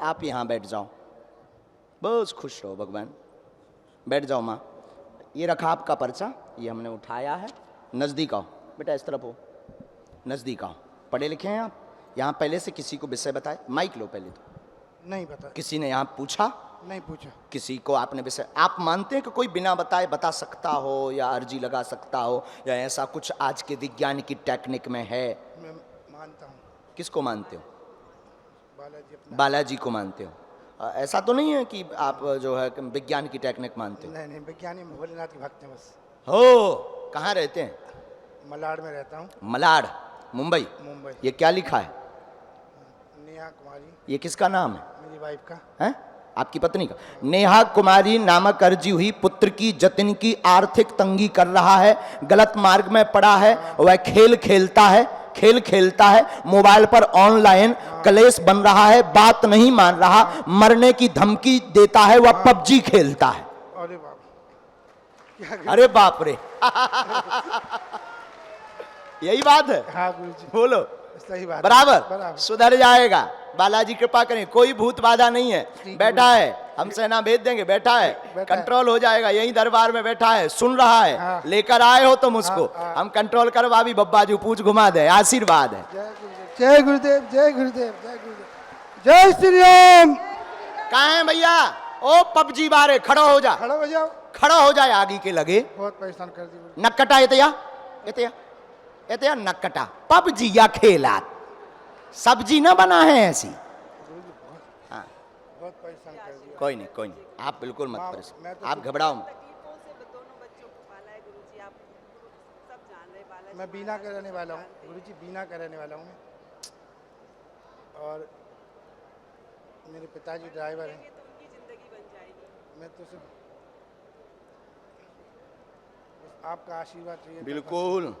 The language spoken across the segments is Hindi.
आप यहाँ बैठ जाओ, बस खुश रहो भगवान। बैठ जाओ माँ। ये रखा आपका पर्चा, ये हमने उठाया है। नज़दीक आओ बेटा, इस तरफ हो, नज़दीक आओ। पढ़े लिखे हैं आप? यहाँ पहले से किसी को विषय बताए? माइक लो पहले तो। नहीं पता। किसी ने यहाँ पूछा? नहीं पूछा। किसी को आपने विषय, आप मानते हैं कि कोई बिना बताए बता सकता हो या अर्जी लगा सकता हो, या ऐसा कुछ आज के विज्ञान की टेक्निक में है? मैं मानता हूँ। किसको मानते हो? बालाजी अपना। बालाजी को मानते हो? ऐसा तो नहीं है कि आप जो है विज्ञान की टेक्निक मानते हो? नहीं नहीं, विज्ञानी भोलेनाथ के भक्त हैं बस। हो, कहाँ रहते हैं? मलाड में रहता हूँ। मलाड, मुंबई। मुंबई। ये क्या लिखा है? नेहा कुमारी। ये किसका नाम है? मेरी वाइफ का है, आपकी पत्नी का। नेहा कुमारी नामक अर्जी हुई, पुत्र की जतिन की आर्थिक तंगी कर रहा है, गलत मार्ग में पड़ा है, वह खेल खेलता है, मोबाइल पर ऑनलाइन कलेश बन रहा है, बात नहीं मान रहा, मरने की धमकी देता है, वह पबजी खेलता है। अरे बाप, अरे बाप रे यही बात है? हाँ गुरुजी, बोलो। सही बात। बराबर सुधर जाएगा, बालाजी कृपा करें। कोई भूत बाधा नहीं है, बैठा है, हम सेना भेज देंगे, बैठा है, कंट्रोल हो जाएगा। यही दरबार में बैठा है, सुन रहा है। हाँ। लेकर आए हो तुम उसको, हम कंट्रोल करवा भी बब्बा जी, पूछ घुमा दे, आशीर्वाद है। जय गुरुदेव, जय गुरुदेव, जय गुरुदेव, जय श्री राम। कहाँ है भैया? ओ पबजी बारे, खड़ो हो जा, खड़ा हो जाओ। खड़ा हो जाए, आगे के लगे। बहुत परेशान कर दी। नक्कटा एतया नक्कटा, पबजी या खेला, सब्जी ना बना है ऐसी। हाँ, बहुत परेशान कर दिया। कोई नहीं, आप बिल्कुल मत मैं परेशान, तो आप घबराओ मत। मैं बीना का रहने वाला हूँ गुरुजी, बीना का रहने वाला हूँ मैं। और मेरे पिताजी ड्राइवर हैं। मैं तो सिर्फ बस आपका आशीर्वाद चाहिए। बिल्कुल,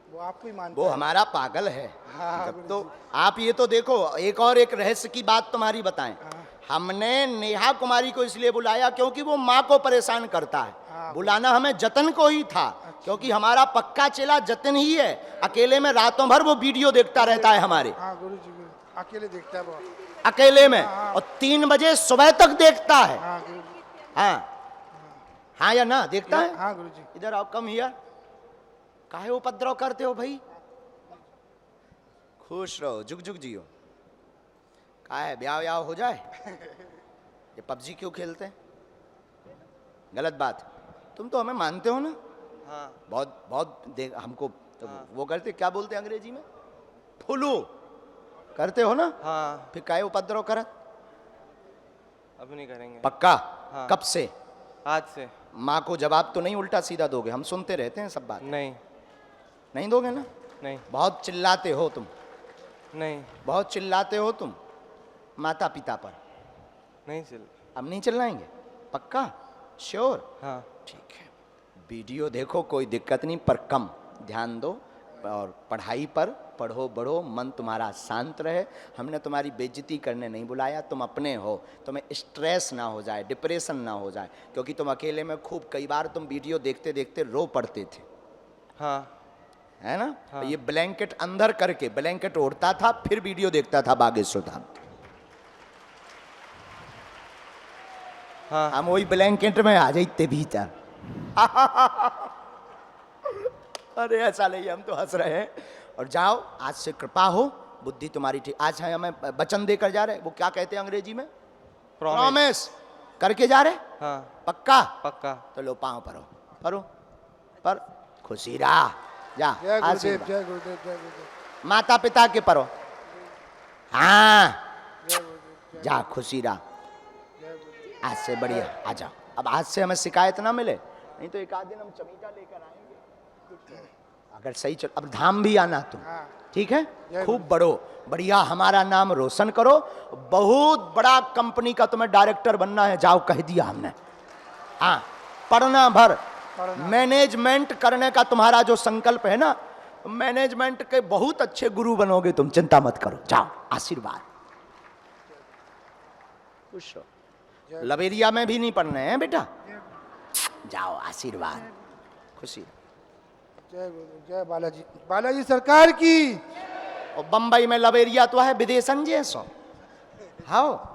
वो आपको ही मानता वो है। हमारा पागल है। हाँ, जब तो आप ये तो देखो, एक रहस्य की बात तुम्हारी बताएं। हमने नेहा कुमारी को इसलिए बुलाया क्योंकि वो माँ को परेशान करता है। बुलाना हमें जतन को ही था, क्योंकि हमारा पक्का चेला जतन ही है। अकेले में रातों भर वो वीडियो देखता रहता है हमारे। हाँ गुरुजी, अकेले देखता है वो, अकेले में, और 3 बजे सुबह तक देखता है। हाँ गुरुजी। हाँ या ना, देखता है। हाँ गुरुजी। इधर आओ, कम हियर। काहे उपद्रव करते हो भाई? खुश रहो, जुग जुग जियो। काहे ब्याह हो जाए? ये पबजी क्यों खेलते हैं? गलत बात। तुम तो हमें मानते हो ना? हाँ। बहुत देख हमको तो वो करते, क्या बोलते हैं अंग्रेजी में? फुलू करते हो ना? हाँ। फिर काहे उपद्रव करत? अब नहीं करेंगे। पक्का? हाँ। कब से? आज से। माँ को जवाब तो नहीं उल्टा सीधा दोगे? हम सुनते रहते हैं सब बात। नहीं दोगे ना? नहीं। बहुत चिल्लाते हो तुम। नहीं। बहुत चिल्लाते हो तुम माता पिता पर। नहीं चल। अब नहीं चिल्लाएंगे? पक्का? श्योर? हाँ। ठीक है। वीडियो देखो, कोई दिक्कत नहीं, पर कम ध्यान दो, और पढ़ाई पर पढ़ो बढ़ो, मन तुम्हारा शांत रहे। हमने तुम्हारी बेइज्जती करने नहीं बुलाया, तुम अपने हो, तुम्हें स्ट्रेस ना हो जाए, डिप्रेशन ना हो जाए, क्योंकि तुम अकेले में खूब कई बार तुम वीडियो देखते देखते रो पड़ते थे। हाँ। है ना? हाँ। तो ये ब्लैंकेट अंदर करके ब्लैंकेट ओढ़ता था, फिर वीडियो देखता था बागेश्वर धाम। हाँ। हम वही ब्लैंकेट में आ जाते भीतर। अरे ऐसा नहीं, हम तो हंस रहे हैं। और जाओ, आज से कृपा हो, बुद्धि तुम्हारी ठीक। आज हमें वचन देकर जा रहे, वो क्या कहते हैं अंग्रेजी में? प्रॉमिस करके जा रहे। हाँ। पक्का? पक्का। तो लो पाँव परो पर खुशी रहा। जा, जय गुरुदेव, आशीर्वाद। जय गुरुदेव, जय गुरुदेव। माता पिता के परो। हाँ, जय गुरुदेव, जा, खुशी रहा। जय गुरुदेव। आज से बढ़िया आ जाओ। अब आज से हमें शिकायत ना मिले, नहीं तो एक आध दिन हम चमीटा लेकर आएंगे अगर सही चल। अब धाम भी आना तुम, ठीक है? खूब बढ़ो, बढ़िया, हमारा नाम रोशन करो। बहुत बड़ा कंपनी का तुम्हें डायरेक्टर बनना है, जाओ, कह दिया हमने। हाँ, पढ़ना भर, मैनेजमेंट करने का तुम्हारा जो संकल्प है ना, मैनेजमेंट के बहुत अच्छे गुरु बनोगे तुम, चिंता मत करो। जाओ, आशीर्वाद। खुश हो। लवेरिया में भी नहीं पढ़ने हैं बेटा, जाओ, आशीर्वाद, खुशी। जय गुरुदेव, जय बालाजी, बालाजी सरकार की। और बंबई में लवेरिया तो है विदेशन जैसो। हाँ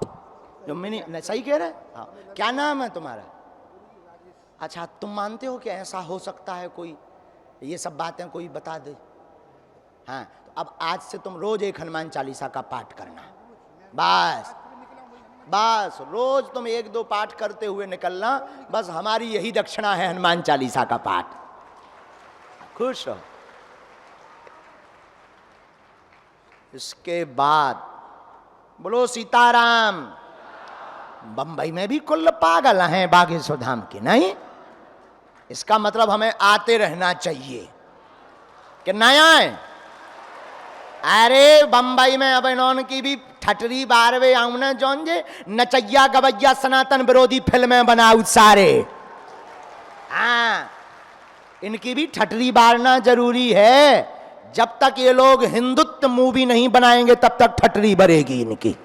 जो मिनी नहीं, सही कह रहे हैं। हाँ क्या नाम है तुम्हारा? अच्छा तुम मानते हो कि ऐसा हो सकता है कोई, ये सब बातें कोई बता दे? हाँ तो अब आज से तुम रोज एक हनुमान चालीसा का पाठ करना, बस बस रोज तुम 1-2 पाठ करते हुए निकलना, बस हमारी यही दक्षिणा है हनुमान चालीसा का पाठ। खुश हो। इसके बाद बोलो सीताराम। बंबई में भी कुल पागल हैं बागेश्वर धाम के, नहीं? इसका मतलब हमें आते रहना चाहिए कि नया है। अरे बंबई में अब इन्होंने की भी ठटरी बारवे आउना जौन जे नचैया गवैया सनातन विरोधी फिल्में बनाऊ सारे। हाँ इनकी भी ठटरी बारना जरूरी है। जब तक ये लोग हिंदुत्व मूवी नहीं बनाएंगे तब तक ठटरी बरेगी इनकी।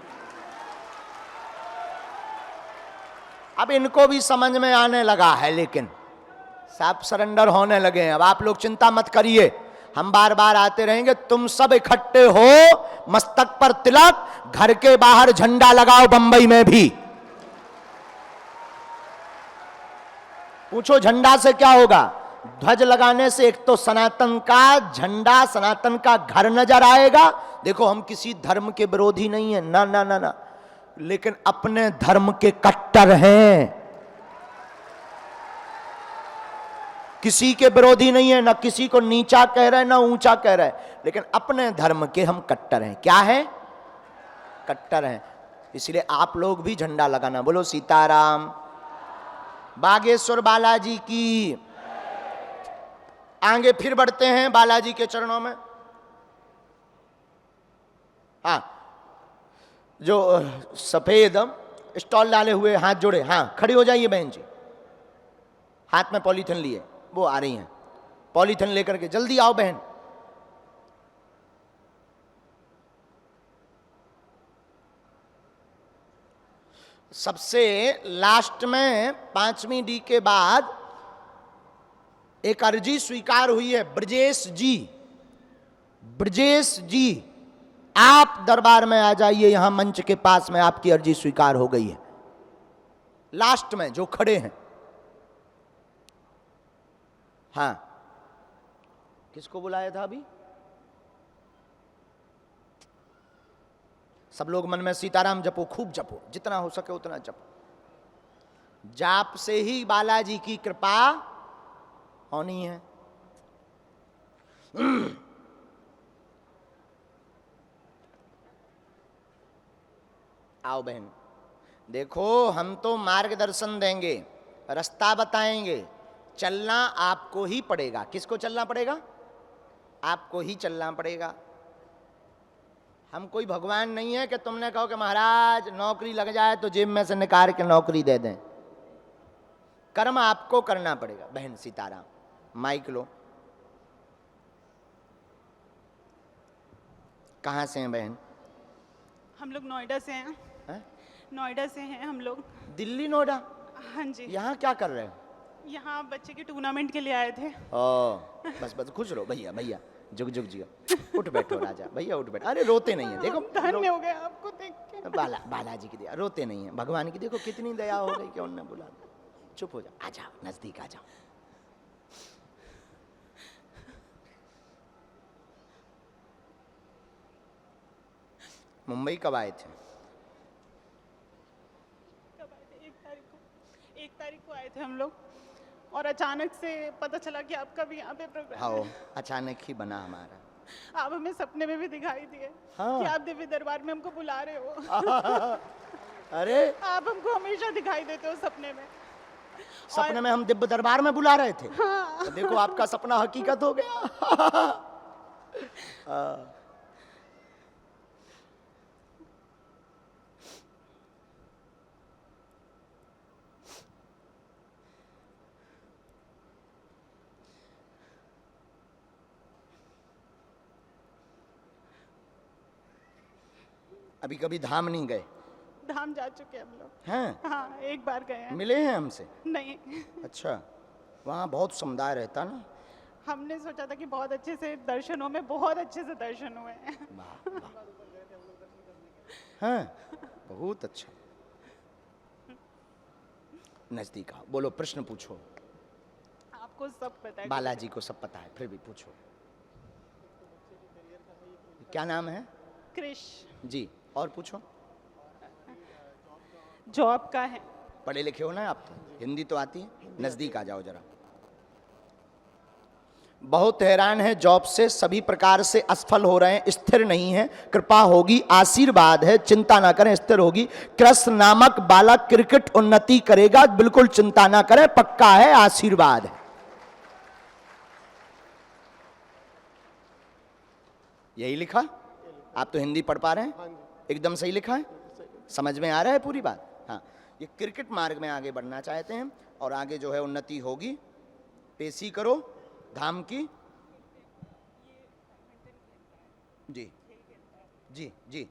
अब इनको भी समझ में आने लगा है, लेकिन सब सरेंडर होने लगे हैं। अब आप लोग चिंता मत करिए, हम बार बार आते रहेंगे। तुम सब इकट्ठे हो, मस्तक पर तिलक, घर के बाहर झंडा लगाओ। बंबई में भी पूछो झंडा से क्या होगा? ध्वज लगाने से एक तो सनातन का झंडा, सनातन का घर नजर आएगा। देखो हम किसी धर्म के विरोधी नहीं है, ना ना ना ना, लेकिन अपने धर्म के कट्टर हैं। किसी के विरोधी नहीं है, ना किसी को नीचा कह रहे ना ऊंचा कह रहे, लेकिन अपने धर्म के हम कट्टर हैं। क्या है? कट्टर हैं। इसलिए आप लोग भी झंडा लगाना। बोलो सीताराम। बागेश्वर बालाजी की। आगे फिर बढ़ते हैं बालाजी के चरणों में। हाँ जो सफेद स्टॉल डाले हुए हाथ जोड़े, हाँ खड़ी हो जाइए बहन जी। हाथ में पॉलीथिन लिए, वो आ रही हैं पॉलीथिन लेकर के, जल्दी आओ बहन। सबसे लास्ट में 5वीं डी के बाद एक अर्जी स्वीकार हुई है। ब्रजेश जी, ब्रजेश जी आप दरबार में आ जाइए, यहां मंच के पास में आपकी अर्जी स्वीकार हो गई है। लास्ट में जो खड़े हैं। हाँ किसको बुलाया था अभी? सब लोग मन में सीताराम जपो, खूब जपो, जितना हो सके उतना जपो। जाप से ही बालाजी की कृपा होनी है। आओ बहन, देखो हम तो मार्गदर्शन देंगे, रास्ता बताएंगे, चलना आपको ही पड़ेगा। किसको चलना पड़ेगा? आपको ही चलना पड़ेगा। हम कोई भगवान नहीं है कि तुमने कहो कि महाराज नौकरी लग जाए तो जेब में से निकाल के नौकरी दे दें। कर्म आपको करना पड़ेगा। बहन सीताराम, माइक लो। कहाँ से हैं बहन? हम लोग नोएडा से हैं। है? नोएडा से हैं हम लोग। दिल्ली नोएडा? हाँ जी। यहाँ क्या कर रहे हो? यहाँ बच्चे के टूर्नामेंट के लिए आए थे। ओ बस बस खुश रहो भैया, भैया जुग जुग जियो। उठ बैठो राजा, भैया उठ बैठो। अरे रोते नहीं है, देखो धन्य हो गए आपको देख के। बालाजी की दया, रोते नहीं है। भगवान की देखो कितनी दया हो गई कि उन्होंने बुला। चुप हो जाओ, आ जाओ नजदीक आ जाओ। मुंबई कब आए थे? कब आए थे? 1 तारीख को आए थे हम लोग, और अचानक से पता चला कि आपका भी यहाँ पे प्रोग्राम हाँ है। अचानक ही बना हमारा। आप हमें सपने में भी दिखाई दिए। हाँ। कि आप दिव्य दरबार में हमको बुला रहे हो। अरे आप हमको हमेशा दिखाई देते हो सपने में। सपने में हम दिव्य दरबार में बुला रहे थे। हाँ। तो देखो आपका सपना हकीकत हो गया। अभी कभी धाम नहीं गए? धाम जा चुके हम लोग। हैं? हाँ 1 बार गए हैं। मिले हैं हमसे? नहीं। अच्छा, वहाँ बहुत समुदाय रहता ना। हमने सोचा था कि बहुत अच्छे से दर्शनों में बहुत अच्छे से दर्शन हुए हैं। वाह वाह, हाँ बहुत अच्छा। नजदीक आओ, बोलो प्रश्न पूछो। आपको सब पता है। बालाजी को सब पता है, फिर भी पूछो। क्या नाम है? क्रिश। जी, और पूछो। जॉब का है। पढ़े लिखे हो ना आप तो, हिंदी तो आती है। नजदीक आ जाओ जरा। बहुत हैरान है जॉब से, सभी प्रकार से असफल हो रहे हैं, स्थिर नहीं है, कृपा होगी, आशीर्वाद है, चिंता ना करें, स्थिर होगी। कृष्ण नामक बालक क्रिकेट उन्नति करेगा, बिल्कुल चिंता ना करें, पक्का है, आशीर्वाद है। यही लिखा? आप तो हिंदी पढ़ पा रहे हैं, एकदम सही लिखा है, समझ में आ रहा है पूरी बात? हाँ, ये क्रिकेट मार्ग में आगे बढ़ना चाहते हैं और आगे जो है उन्नति होगी। पेशी करो धाम की। जी जी जी,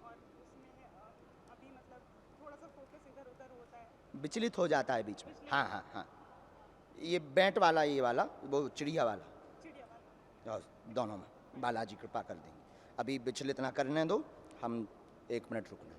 अभी मतलब थोड़ा सा फोकस इधर उधर होता है, विचलित हो जाता है बीच में। हाँ हाँ हाँ, ये बैट वाला, ये वाला, वो चिड़िया वाला, और दोनों में बालाजी कृपा कर देंगे। अभी विचलित ना करने दो, हम 1 मिनट रुकना।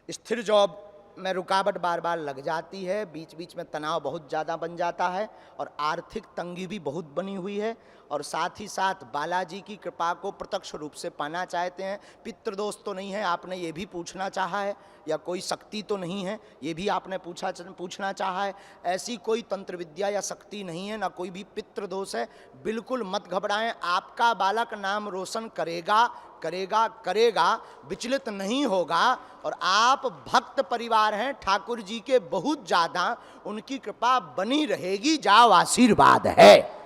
स्थिर जॉब में रुकावट बार बार लग जाती है, बीच बीच में तनाव बहुत ज़्यादा बन जाता है और आर्थिक तंगी भी बहुत बनी हुई है। और साथ ही साथ बालाजी की कृपा को प्रत्यक्ष रूप से पाना चाहते हैं। पितृदोष तो नहीं है, आपने ये भी पूछना चाहा है, या कोई शक्ति तो नहीं है, ये भी आपने पूछना चाहा है। ऐसी कोई तंत्र विद्या या शक्ति नहीं है, ना कोई भी पितृदोष है। बिल्कुल मत घबराएं, आपका बालक नाम रोशन करेगा करेगा करेगा, विचलित नहीं होगा। और आप भक्त परिवार हैं ठाकुर जी के बहुत ज्यादा, उनकी कृपा बनी रहेगी, जाओ आशीर्वाद है।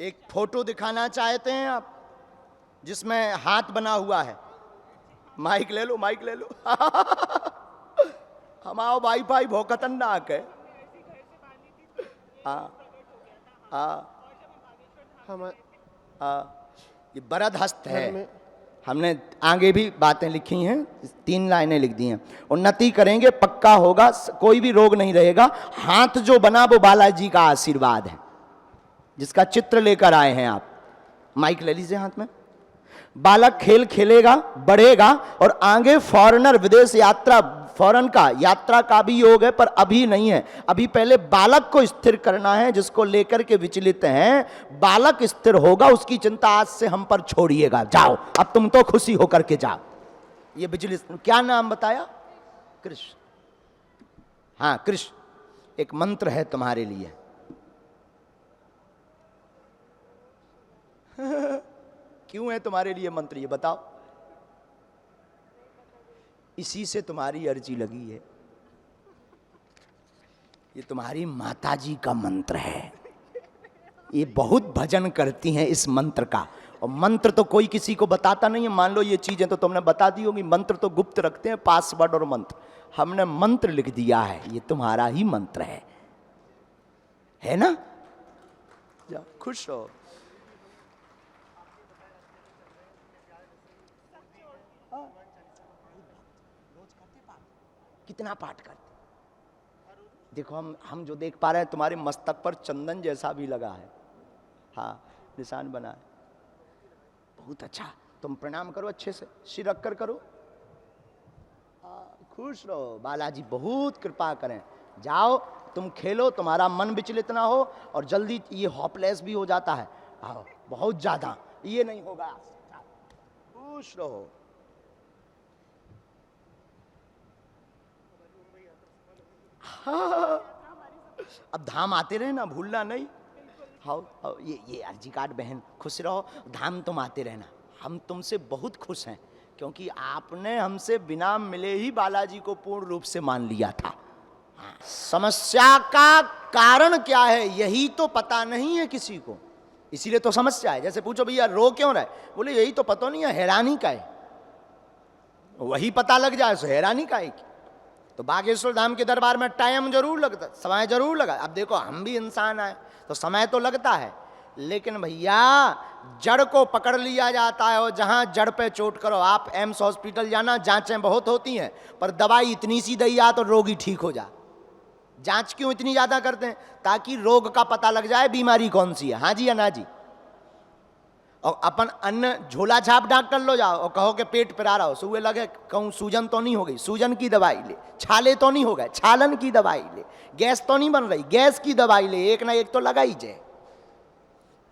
एक फोटो दिखाना चाहते हैं आप जिसमें हाथ बना हुआ है? माइक ले लो, माइक ले लो। हम आओ वाईफाई बहुत खतरनाक है। हाँ हाँ हम ये बरद हस्त है। हमने आगे भी बातें लिखी हैं, 3 लाइनें लिख दी हैं। उन्नति करेंगे, पक्का होगा, कोई भी रोग नहीं रहेगा। हाथ जो बना वो बालाजी का आशीर्वाद है, जिसका चित्र लेकर आए हैं आप। माइक ले लीजिए हाथ में। बालक खेल खेलेगा, बढ़ेगा और आगे फॉरेनर विदेश यात्रा, फॉरेन का यात्रा का भी योग है, पर अभी नहीं है। अभी पहले बालक को स्थिर करना है, जिसको लेकर के विचलित हैं। बालक स्थिर होगा, उसकी चिंता आज से हम पर छोड़िएगा। जाओ, अब तुम तो खुशी होकर के जाओ। ये विचलित, क्या नाम बताया? कृष्ण। हाँ कृष्ण, एक मंत्र है तुम्हारे लिए। क्यों है तुम्हारे लिए मंत्र, ये बताओ? इसी से तुम्हारी अर्जी लगी है। ये तुम्हारी माताजी का मंत्र है। ये बहुत भजन करती हैं इस मंत्र का। और मंत्र तो कोई किसी को बताता नहीं है। मान लो ये चीजें तो तुमने बता दी होगी, मंत्र तो गुप्त रखते हैं, पासवर्ड और मंत्र। हमने मंत्र लिख दिया है, ये तुम्हारा ही मंत्र है ना? जाओ, खुश रहो। कितना पाठ करते? देखो हम जो देख पा रहे हैं, तुम्हारे मस्तक पर चंदन जैसा भी लगा है। हाँ, निशान बना है, बहुत अच्छा। तुम प्रणाम करो अच्छे से, सिर रख कर करो। खुश रहो, बालाजी बहुत कृपा करें। जाओ तुम खेलो, तुम्हारा मन विचलित ना हो। और जल्दी ये होपलेस भी हो जाता है, आओ बहुत ज्यादा, ये नहीं होगा। खुश रहो। अब धाम आते रहे ना, भूलना नहीं। हाँ, ये अर्जी कार्ड बहन, खुश रहो, धाम तुम आते रहना। हम तुमसे बहुत खुश हैं, क्योंकि आपने हमसे बिना मिले ही बालाजी को पूर्ण रूप से मान लिया था। हाँ, समस्या का कारण क्या है यही तो पता नहीं है किसी को, इसीलिए तो समस्या है। जैसे पूछो भैया रो क्यों रहे, बोले यही तो पता नहीं है, हैरानी का है। वही पता लग जाए तो हैरानी का है की। तो बागेश्वर धाम के दरबार में टाइम जरूर लगता, समय जरूर लगा। अब देखो हम भी इंसान आए तो समय तो लगता है, लेकिन भैया जड़ को पकड़ लिया जाता है, और जहां जड़ पे चोट करो, आप एम्स हॉस्पिटल जाना, जांचें बहुत होती हैं पर दवाई इतनी सी दी आ तो रोगी ठीक हो जा। जांच क्यों इतनी ज्यादा करते हैं? ताकि रोग का पता लग जाए बीमारी कौन सी है। हाँ जी या ना जी? और अपन अन्न झोला छाप डॉक्टर लो जाओ और कहो कि पेट पिरा रहा हो, सुबह लगे कहूँ सूजन तो नहीं हो गई, सूजन की दवाई ले, छाले तो नहीं हो गए, छालन की दवाई ले, गैस तो नहीं बन रही, गैस की दवाई ले, एक ना एक तो लगा ही जाए।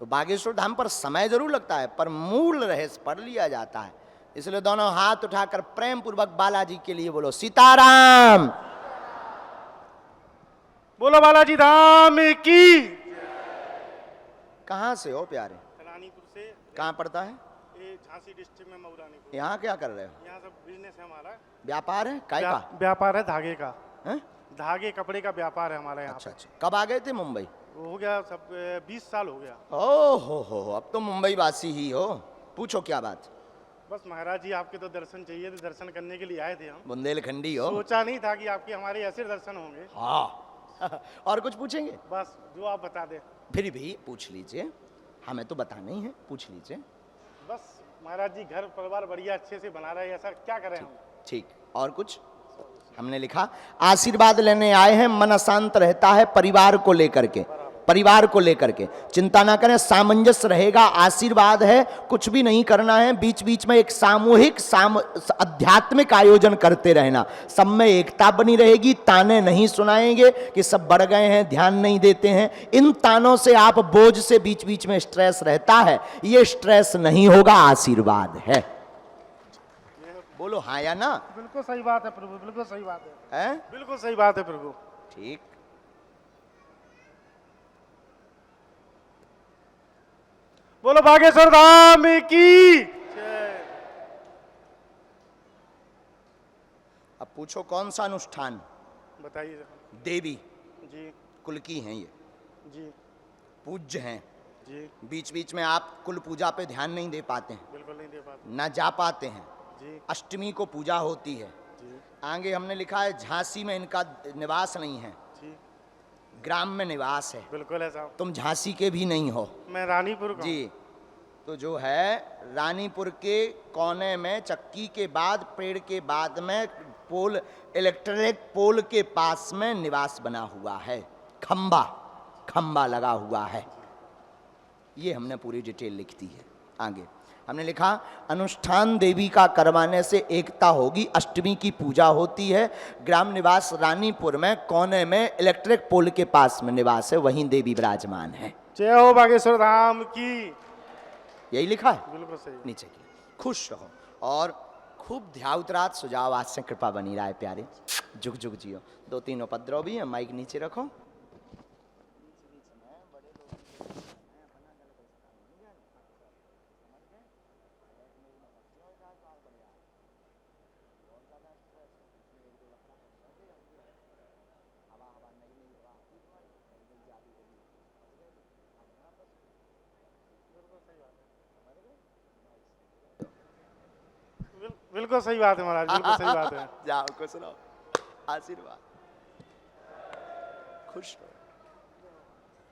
तो बागेश्वर धाम पर समय जरूर लगता है पर मूल रहस्य पढ़ लिया जाता है। इसलिए दोनों हाथ उठाकर प्रेम पूर्वक बालाजी के लिए बोलो सीताराम। बोलो बालाजी धाम की। कहाँ से हो प्यारे? रानीपुर से। कहाँ पड़ता है? ये झांसी डिस्ट्रिक्ट में मऊरानीपुर। यहाँ क्या कर रहे हो? यहाँ सब बिजनेस है हमारा। व्यापार है? काय का व्यापार है? धागे का। है? धागे कपड़े का व्यापार है हमारे यहाँ। अच्छा अच्छा। कब आ गए थे मुंबई? हो गया सब 20 साल हो गया। ओ हो, अब तो मुंबई वासी ही हो। पूछो क्या बात? बस महाराज जी आपके तो दर्शन चाहिए थे, दर्शन करने के लिए आए थे हम। बुंदेलखंडी हो? सोचा नहीं था कि आपके हमारे ऐसे दर्शन होंगे। हाँ और कुछ पूछेंगे? बस जो आप बता दें। फिर भी पूछ लीजिए, हमें तो बताना ही है, पूछ लीजिए। बस महाराज जी घर परिवार बढ़िया अच्छे से बना रहे हैं, ऐसा क्या करें हम। ठीक, और कुछ? हमने लिखा आशीर्वाद लेने आए हैं, मन अशांत रहता है परिवार को लेकर के, परिवार को लेकर के चिंता ना करें, सामंजस्य रहेगा, आशीर्वाद है, कुछ भी नहीं करना है, बीच बीच में एक सामूहिक आध्यात्मिक आयोजन करते रहना, सब में एकता बनी रहेगी, ताने नहीं सुनाएंगे कि सब बढ़ गए हैं, ध्यान नहीं देते हैं, इन तानों से आप बोझ से बीच बीच में स्ट्रेस रहता है, ये स्ट्रेस नहीं होगा, आशीर्वाद है। बोलो हाँ या ना? बिल्कुल सही बात है प्रभु, बिल्कुल सही बात है? बिल्कुल सही बात है प्रभु। ठीक। बोलो बागेश्वर धाम की। अब पूछो कौन सा अनुष्ठान? बताइए। देवी जी कुल की हैं, ये जी पूज्य हैं जी। बीच बीच में आप कुल पूजा पे ध्यान नहीं दे पाते हैं, बिल्कुल नहीं दे पाते ना जा पाते हैं। जी अष्टमी को पूजा होती है। जी आगे हमने लिखा है झांसी में इनका निवास नहीं है, जी। ग्राम में निवास है। बिल्कुल है साहब। तुम झांसी के भी नहीं हो मैं रानीपुर का। जी। तो जो है रानीपुर के कोने में चक्की के बाद पेड़ के बाद में पोल, इलेक्ट्रिक पोल के पास में निवास बना हुआ है, खंबा खंबा लगा हुआ है। ये हमने पूरी डिटेल लिख दी है। आगे हमने लिखा अनुष्ठान देवी का करवाने से एकता होगी, अष्टमी की पूजा होती है, ग्राम निवास रानीपुर में कोने में इलेक्ट्रिक पोल के पास में निवास है, वहीं देवी विराजमान है। जय हो बागेश्वर धाम की। यही लिखा है बिल्कुल सही। नीचे की। खुश रहो और खूब ध्याउतरात सुझाव, आज से कृपा बनी रहा है प्यारे, जुग जुग जियो। 2-3 उपद्रव भी है, माइक नीचे रखो। बिल्कुल सही बात है महाराज, बिल्कुल सही बात है। जाओ खुश रहो, आशीर्वाद, खुश रहो,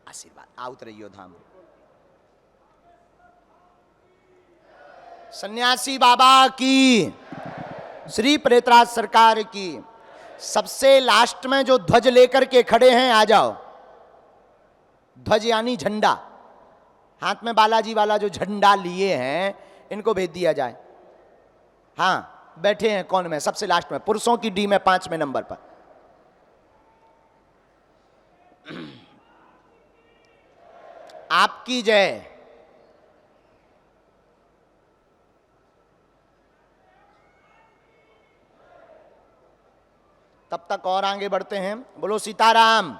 आशीर्वाद, आउत रहियो धाम। सन्यासी बाबा की, श्री प्रेतराज सरकार की। सबसे लास्ट में जो ध्वज लेकर के खड़े हैं आ जाओ। ध्वज यानी झंडा, हाथ में बालाजी वाला जो झंडा लिए हैं इनको भेज दिया जाए। हाँ बैठे हैं कौन में, सबसे लास्ट में, पुरुषों की डी में 5वें नंबर पर। आपकी जय। तब तक और आगे बढ़ते हैं। बोलो सीताराम।